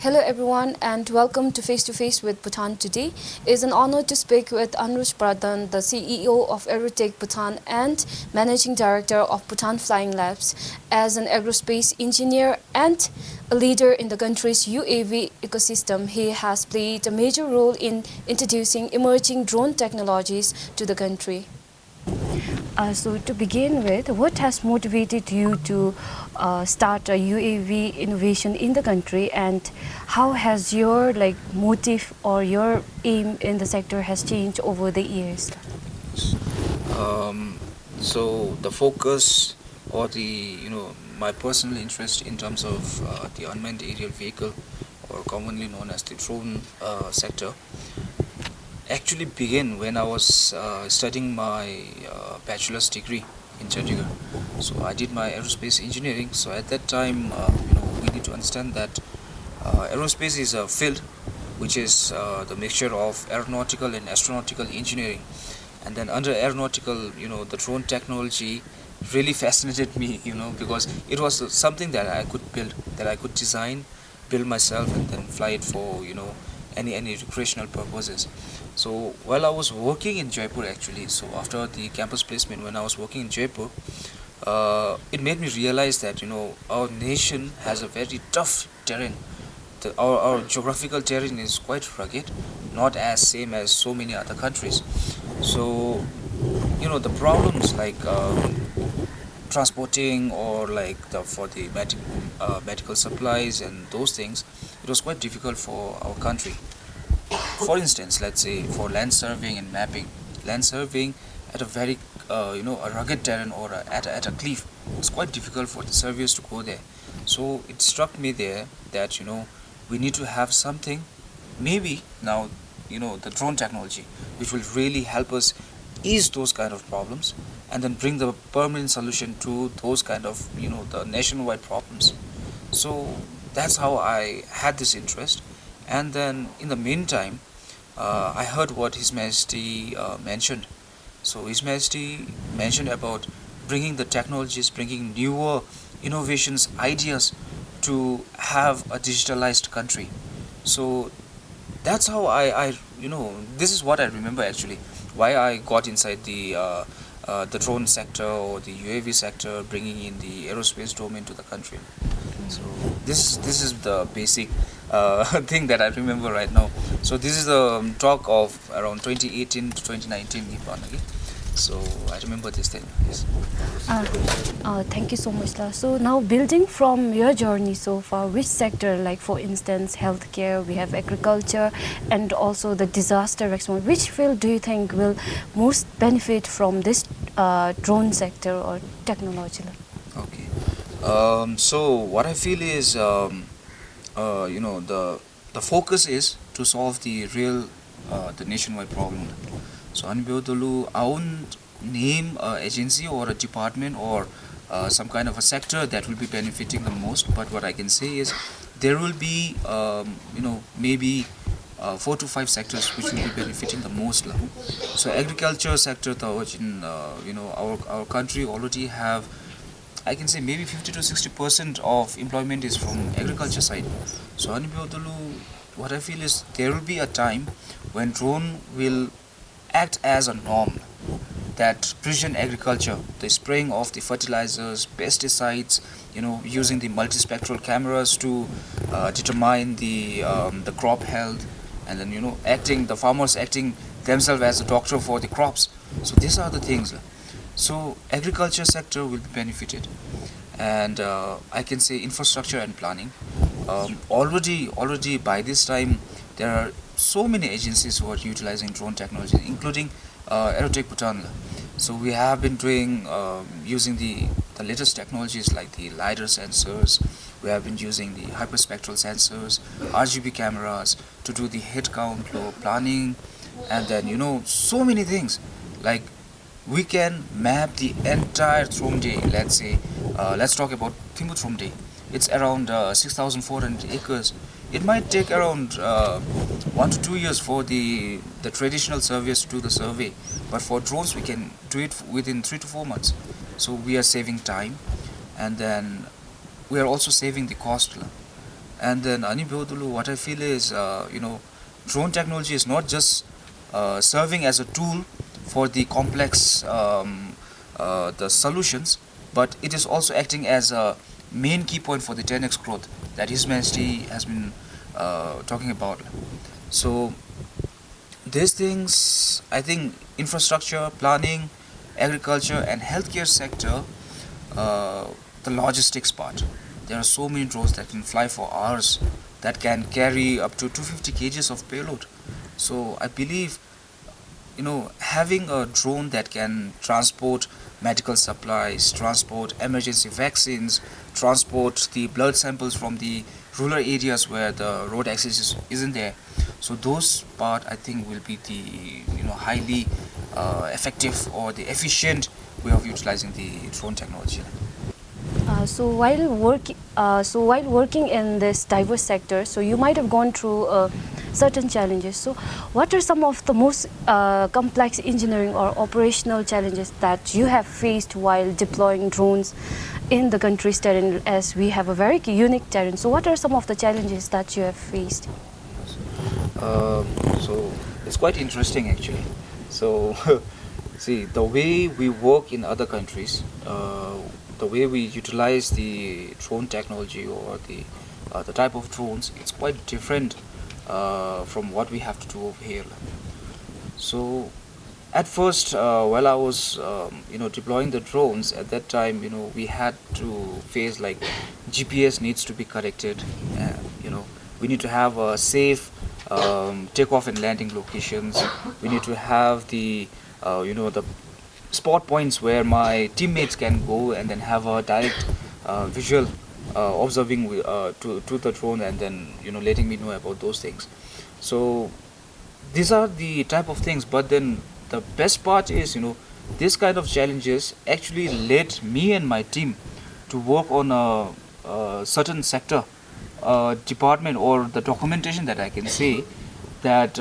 Hello everyone and welcome to Face to Face with Bhutan today. It is an honor to speak with Anuj Pradhan, the CEO of Aero-TECH Bhutan and Managing Director of Bhutan Flying Labs. As an aerospace engineer and a leader in the country's UAV ecosystem, he has played a major role in introducing emerging drone technologies to the country. So to begin with, what has motivated you to start a UAV innovation in the country, and how has your motive or your aim in the sector has changed over the years? So the focus or my personal interest in terms of the unmanned aerial vehicle, or commonly known as the drone sector, actually began when I was studying my bachelor's degree in Chandigarh. So I did my aerospace engineering. So at that time, we need to understand that aerospace is a field which is the mixture of aeronautical and astronautical engineering. And then under aeronautical, the drone technology really fascinated me, because it was something that I could build, that I could design, build myself, and then fly it for any recreational purposes. So while I was working in Jaipur, actually, so after the campus placement, when I was working in Jaipur, it made me realize that our nation has a very tough terrain. Our geographical terrain is quite rugged, not as same as so many other countries. So the problems like transporting or for the medical supplies and those things, it was quite difficult for our country. For instance, let's say for land surveying and mapping, land surveying at a very a rugged terrain or at a cliff, it's quite difficult for the surveyors to go there. So it struck me there that we need to have something, maybe now the drone technology, which will really help us ease those kind of problems and then bring the permanent solution to those kind of the nationwide problems. So that's how I had this interest. And then in the meantime, I heard what His Majesty mentioned. So His Majesty mentioned about bringing the technologies, bringing newer innovations, ideas to have a digitalized country. So that's how I this is what I remember actually, why I got inside the drone sector or the UAV sector, bringing in the aerospace domain to the country. So this is the basic thing that I remember right now. So this is the talk of around 2018 to 2019 Nippon. Okay? So I remember this thing. Yes. Thank you so much, La. So now, building from your journey so far, which sector, like for instance healthcare, we have agriculture, and also the disaster response, which field do you think will most benefit from this drone sector or technology? Okay. So what I feel is the focus is to solve the real the nationwide problem. So Anbiodolu, I won't name an agency or a department or some kind of a sector that will be benefiting the most, but what I can say is there will be maybe 4 to 5 sectors which will be benefiting the most. So agriculture sector, in our country already have, I can say maybe 50 to 60% of employment is from agriculture side. So Anbiodolu, what I feel is there will be a time when drone will act as a norm, that precision agriculture, the spraying of the fertilizers, pesticides, using the multispectral cameras to determine the crop health, and then the farmers acting themselves as a doctor for the crops. So these are the things. So agriculture sector will be benefited, and I can say infrastructure and planning. Already by this time there are so many agencies who are utilizing drone technology, including Aero-TECH Bhutan. So we have been doing using the latest technologies like the LiDAR sensors. We have been using the hyperspectral sensors, RGB cameras to do the head count planning, and then so many things. Like we can map the entire Thromde. Let's say let's talk about Thimbu Thromde. It's around 6,400 acres. It might take around 1 to 2 years for the traditional surveyors to do the survey, but for drones we can do it within 3 to 4 months. So we are saving time, and then we are also saving the cost. And then Anibodulu, what I feel is, drone technology is not just serving as a tool for the complex the solutions, but it is also acting as a main key point for the 10x growth that His Majesty has been talking about. So these things, I think, infrastructure, planning, agriculture, and healthcare sector, the logistics part. There are so many drones that can fly for hours, that can carry up to 250 kgs of payload. So I believe, having a drone that can transport medical supplies, transport emergency vaccines, transport the blood samples from the rural areas where the road access isn't there. So those part, I think, will be the highly effective or the efficient way of utilizing the drone technology. So while working in this diverse sector, so you might have gone through certain challenges. So what are some of the most complex engineering or operational challenges that you have faced while deploying drones in the country's terrain, as we have a very unique terrain? So what are some of the challenges that you have faced? So it's quite interesting actually. So see, the way we work in other countries, the way we utilize the drone technology or the type of drones, it's quite different from what we have to do over here. So at first, while I was deploying the drones, at that time, we had to face like GPS needs to be corrected. We need to have a safe takeoff and landing locations. We need to have the the spot points where my teammates can go and then have a direct visual observing to the drone, and then letting me know about those things. So these are the type of things. But then the best part is, this kind of challenges actually led me and my team to work on a certain sector department, or the documentation that I can say, that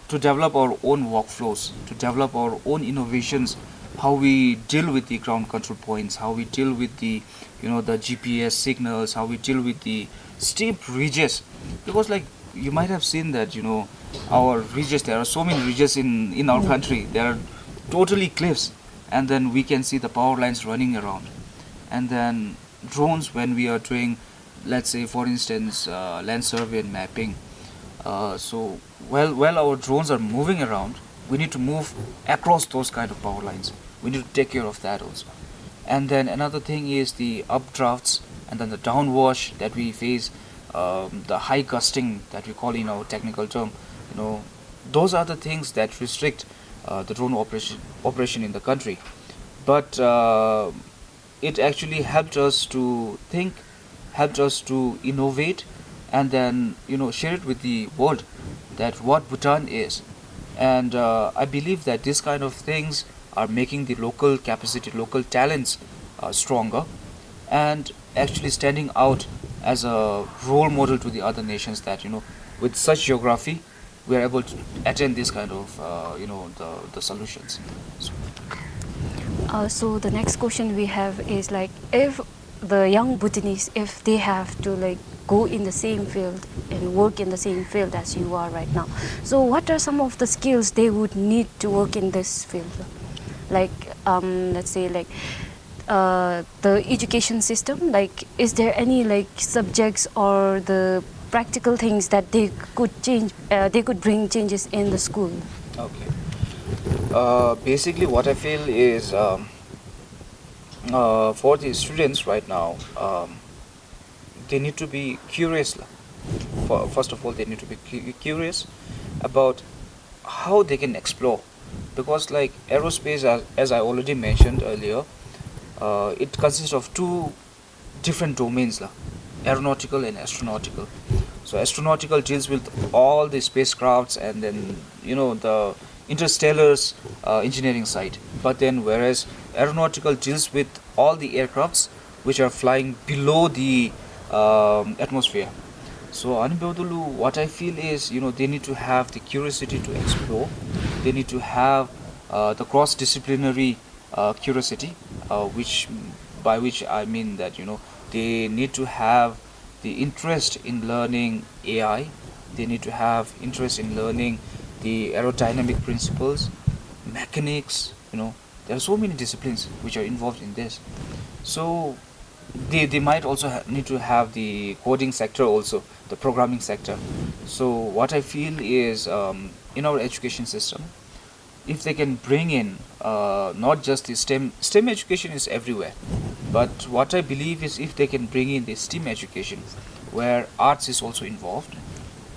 to develop our own workflows, to develop our own innovations, how we deal with the ground control points, how we deal with the the GPS signals, how we deal with the steep ridges. Because like you might have seen that our ridges, there are so many ridges in our country, there are totally cliffs, and then we can see the power lines running around. And then drones, when we are doing, let's say for instance, land survey and mapping, so while our drones are moving around, we need to move across those kind of power lines. We need to take care of that also. And then another thing is the updrafts, and then the downwash that we face, the high gusting that we call in our technical term. Those are the things that restrict the drone operation in the country. But it actually helped us to think, helped us to innovate, and then share it with the world that what Bhutan is. And I believe that this kind of things are making the local capacity, local talents stronger, and actually standing out as a role model to the other nations, that with such geography we are able to attain this kind of the solutions. So the next question we have is like, if the young Bhutanese, if they have to like go in the same field and work in the same field as you are right now, so what are some of the skills they would need to work in this field? Like let's say like the education system, like is there any like subjects or the practical things that they could change, they could bring changes in the school? Okay. Basically what I feel is, for the students right now, they need to be curious. First of all, they need to be curious about how they can explore, because like aerospace, as I already mentioned earlier, it consists of two different domains, aeronautical and astronautical. So astronautical deals with all the spacecrafts and then the interstellar engineering side, but then whereas aeronautical deals with all the aircrafts which are flying below the atmosphere. So Anibodulu, what I feel is, they need to have the curiosity to explore. They need to have the cross-disciplinary curiosity, by which I mean that they need to have the interest in learning AI. They need to have interest in learning the aerodynamic principles, mechanics. There are so many disciplines which are involved in this. So they might also need to have the coding sector also, the programming sector. So what I feel is, in our education system, if they can bring in not just the STEM education is everywhere, but what I believe is if they can bring in the STEM education where arts is also involved,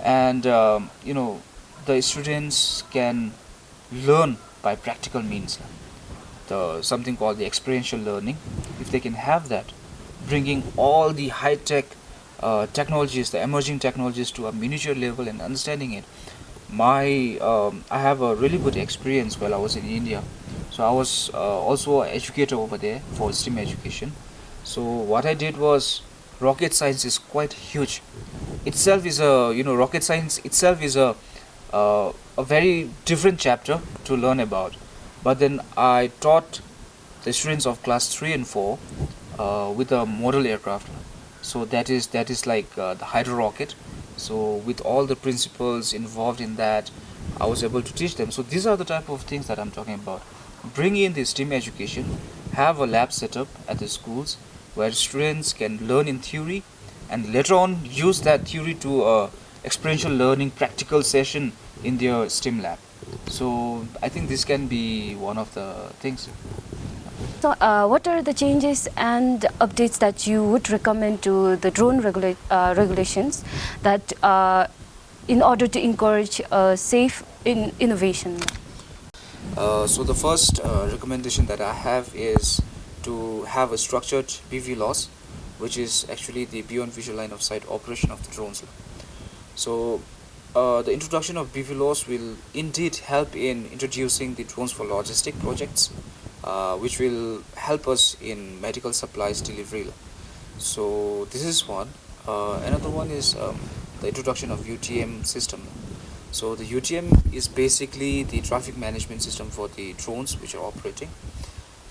and the students can learn by practical means, the something called the experiential learning. If they can have that, bringing all the high tech technologies, the emerging technologies to a miniature level and understanding it. I have a really good experience while I was in India. So I was also an educator over there for STEM education. So what I did was, rocket science is quite huge. Itself is a rocket science itself is a very different chapter to learn about. But then I taught the students of class 3 and 4 with a model aircraft. So that is like the hydro rocket. So with all the principles involved in that, I was able to teach them. So these are the type of things that I'm talking about. Bring in the STEM education, have a lab set up at the schools where students can learn in theory and later on use that theory to experiential learning practical session in their STEM lab. So I think this can be one of the things. So, what are the changes and updates that you would recommend to the drone regulations that in order to encourage safe innovation? So the first recommendation that I have is to have a structured BV laws, which is actually the beyond visual line of sight operation of the drones. So the introduction of BV laws will indeed help in introducing the drones for logistic projects, which will help us in medical supplies delivery. So this is one. Another one is the introduction of UTM system. So the UTM is basically the traffic management system for the drones which are operating,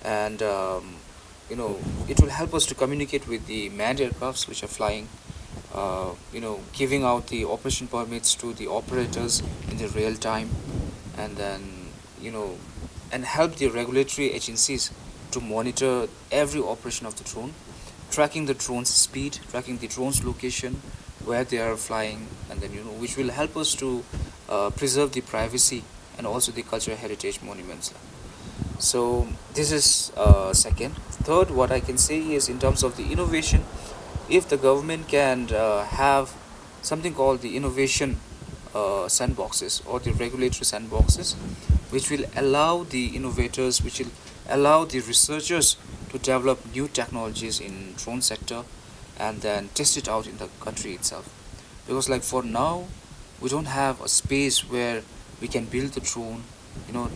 and it will help us to communicate with the manned aircrafts which are flying, giving out the operation permits to the operators in the real time, and then and help the regulatory agencies to monitor every operation of the drone, tracking the drone's speed, tracking the drone's location, where they are flying, and then which will help us to preserve the privacy and also the cultural heritage monuments. So this is second. Third, what I can say is, in terms of the innovation, if the government can have something called the innovation sandboxes or the regulatory sandboxes, which will allow the innovators, which will allow the researchers to develop new technologies in drone sector and then test it out in the country itself. Because like for now, we don't have a space where we can build the drone,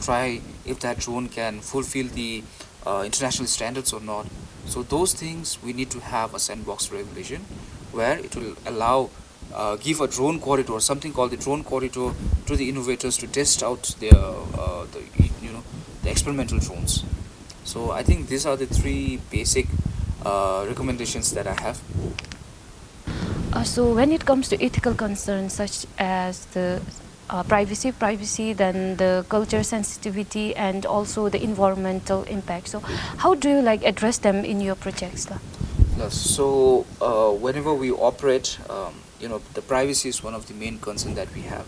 try if that drone can fulfill the international standards or not. So those things we need to have a sandbox regulation where it will allow give a drone corridor, something called the drone corridor, to the innovators to test out the experimental drones. So I think these are the three basic recommendations that I have. So when it comes to ethical concerns such as the privacy, then the culture sensitivity, and also the environmental impact, so how do you address them in your projects? Yes. So whenever we operate, the privacy is one of the main concerns that we have.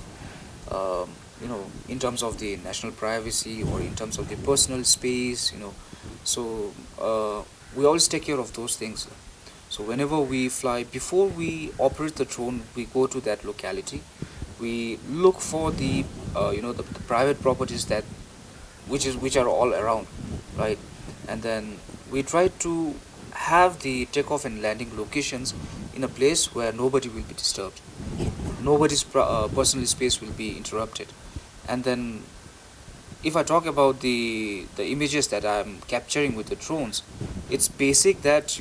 In terms of the national privacy or in terms of the personal space, so we always take care of those things. So whenever we fly, before we operate the drone, we go to that locality. We look for the the private properties which are all around, right? And then we try to have the takeoff and landing locations in a place where nobody will be disturbed, nobody's personal space will be interrupted. And then if I talk about the images that I'm capturing with the drones, it's basic that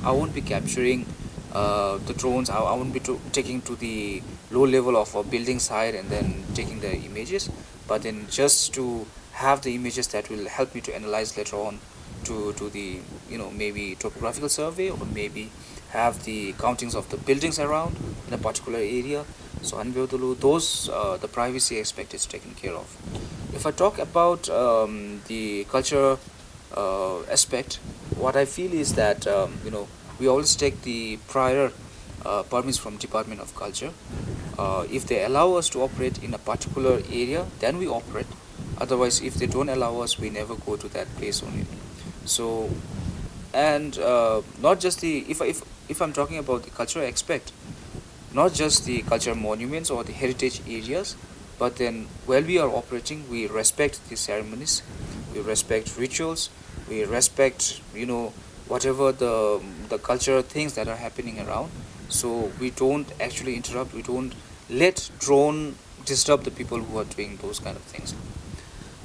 I won't be capturing the drones. I won't be taking to the low level of a building site and then taking the images, but then just to have the images that will help me to analyze later on to the maybe topographical survey or maybe have the countings of the buildings around in a particular area. So those the privacy aspect is taken care of. If I talk about the culture aspect, what I feel is that we always take the prior permits from Department of Culture. If they allow us to operate in a particular area, then we operate. Otherwise, if they don't allow us, we never go to that place only. So, and not just the if I'm talking about the cultural aspect, not just the cultural monuments or the heritage areas, but then while we are operating, we respect the ceremonies, we respect rituals, we respect whatever the cultural things that are happening around. So we don't actually interrupt, we don't let drone disturb the people who are doing those kind of things.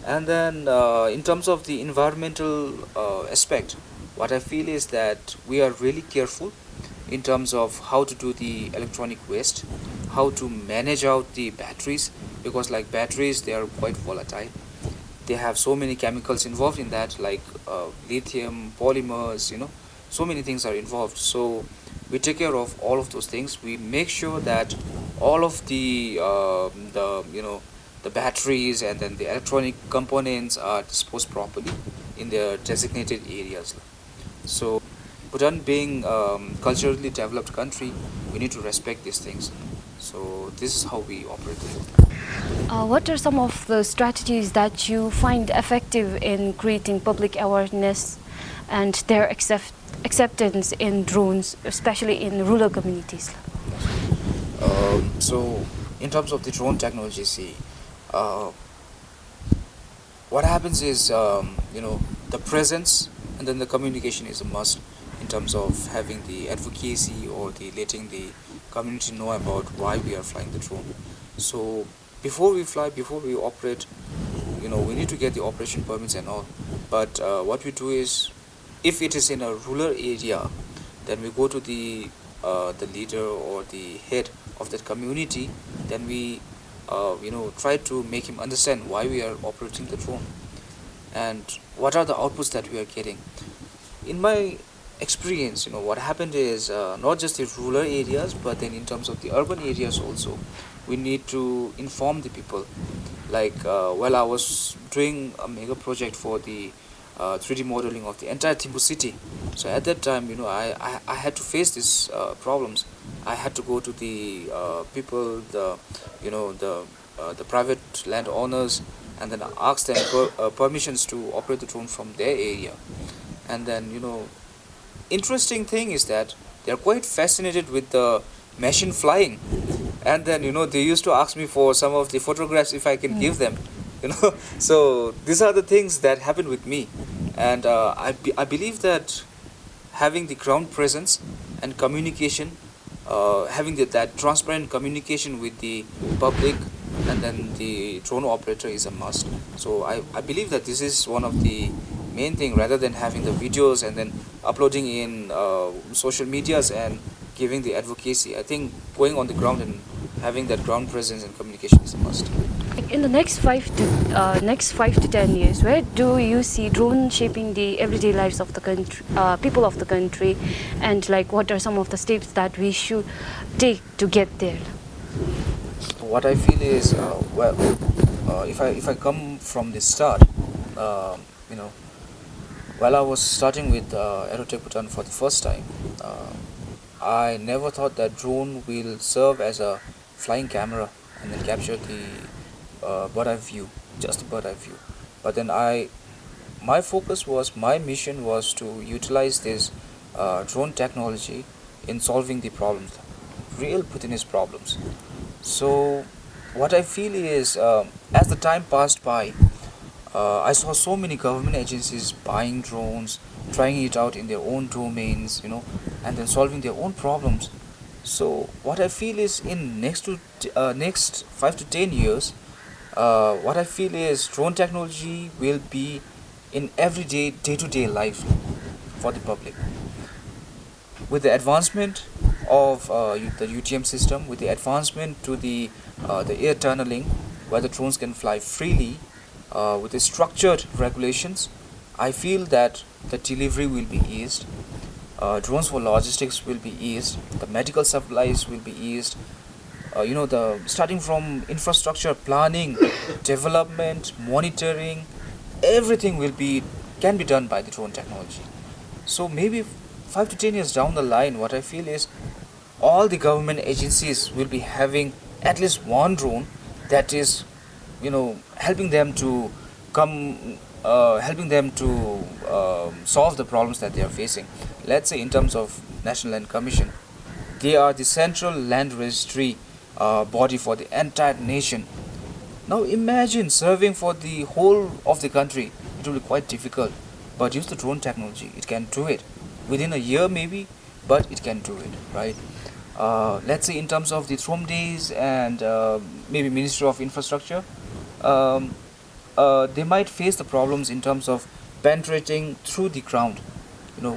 And then in terms of the environmental aspect, what I feel is that we are really careful in terms of how to do the electronic waste, how to manage out the batteries, because like batteries, they are quite volatile. They have so many chemicals involved in that, like lithium, polymers, so many things are involved. So we take care of all of those things. We make sure that all of the batteries and then the electronic components are disposed properly in their designated areas. So Bhutan being culturally developed country, we need to respect these things. So this is how we operate. What are some of the strategies that you find effective in creating public awareness and their acceptance in drones, especially in rural communities? So in terms of the drone technology, what happens is the presence and then the communication is a must in terms of having the advocacy or the letting the community know about why we are flying the drone. So before we fly, before we operate, we need to get the operation permits and all. But what we do is, if it is in a rural area, then we go to the leader or the head of that community. Then we try to make him understand why we are operating the drone and what are the outputs that we are getting. In my experience, what happened is not just the rural areas, but then in terms of the urban areas also, we need to inform the people. Like while I was doing a mega project for the 3D modeling of the entire Thimphu city, so at that time, I had to face these problems. I had to go to the people, the private landowners, and then ask them permissions to operate the drone from their area. And then interesting thing is that they're quite fascinated with the machine flying, and then they used to ask me for some of the photographs if I can give them. So these are the things that happen with me, and I believe that having the ground presence and communication, having that transparent communication with the public and then the drone operator is a must. So I believe that this is one of the main thing, rather than having the videos and then uploading in social medias and giving the advocacy. I think going on the ground and having that ground presence and communication is a must. In the next 5 to 10 years, where do you see drone shaping the everyday lives of the country, people of the country, and what are some of the steps that we should take to get there? What I feel is, if I come from the start, while I was starting with Aero-TECH Bhutan for the first time, I never thought that drone will serve as a flying camera and then capture the bird eye view, just the bird eye view. But then my mission was to utilize this drone technology in solving the problems, real Bhutanese problems. So what I feel is, as the time passed by, I saw so many government agencies buying drones, trying it out in their own domains, and then solving their own problems. So what I feel is, in next 5 to 10 years, what I feel is drone technology will be in everyday, day-to-day life for the public. With the advancement of the UTM system, with the advancement to the air tunneling, where the drones can fly freely, with the structured regulations, I feel that the delivery will be eased. Drones for logistics will be eased. The medical supplies will be eased. The starting from infrastructure planning, development, monitoring, everything can be done by the drone technology. So maybe 5 to 10 years down the line, what I feel is all the government agencies will be having at least one drone that is, helping them to solve the problems that they are facing. Let's say in terms of National Land Commission, they are the central land registry body for the entire nation. Now imagine serving for the whole of the country. It will be quite difficult, but use the drone technology. It can do it within a year maybe, but it can do it, right? Let's say in terms of the Throm days and maybe Ministry of Infrastructure, they might face the problems in terms of penetrating through the ground.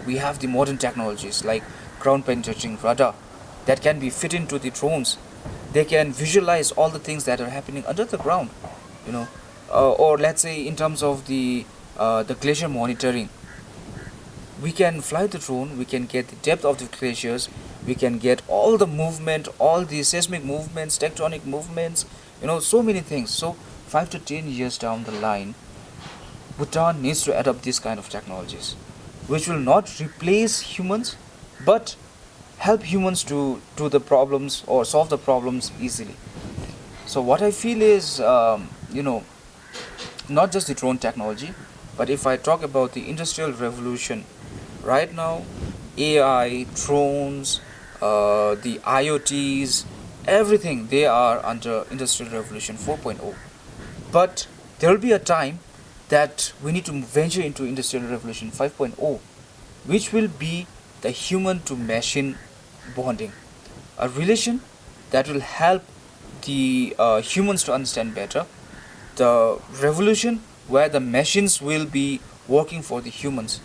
We have the modern technologies like ground penetrating radar that can be fit into the drones. They can visualize all the things that are happening under the ground. Or let's say in terms of the glacier monitoring, we can fly the drone, we can get the depth of the glaciers, we can get all the movement, all the seismic movements, tectonic movements, so many things. So 5 to 10 years down the line, Bhutan needs to adopt these kind of technologies, which will not replace humans, but help humans to do the problems or solve the problems easily. So what I feel is, not just the drone technology, but if I talk about the industrial revolution, right now, AI, drones, the IoTs, everything, they are under industrial revolution 4.0. But there will be a time that we need to venture into industrial revolution 5.0, which will be the human to machine bonding, a relation that will help the humans to understand better, the revolution where the machines will be working for the humans.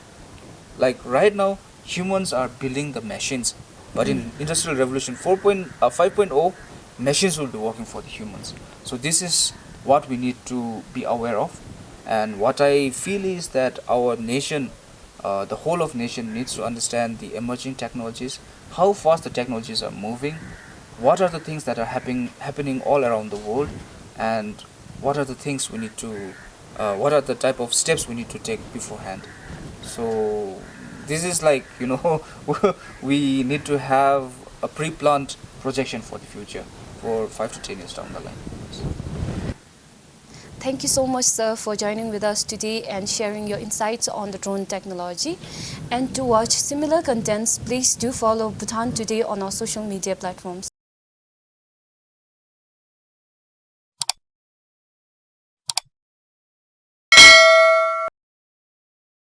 Like right now, humans are building the machines, but in industrial revolution 5.0, machines will be working for the humans. So this is what we need to be aware of, and what I feel is that our nation, the whole of nation, needs to understand the emerging technologies, how fast the technologies are moving, what are the things that are happening all around the world, and what are the things we need to what are the type of steps we need to take beforehand. So this is like, we need to have a pre-planned projection for the future for 5 to 10 years down the line. Thank you so much, sir, for joining with us today and sharing your insights on the drone technology. And to watch similar contents, please do follow Bhutan Today on our social media platforms.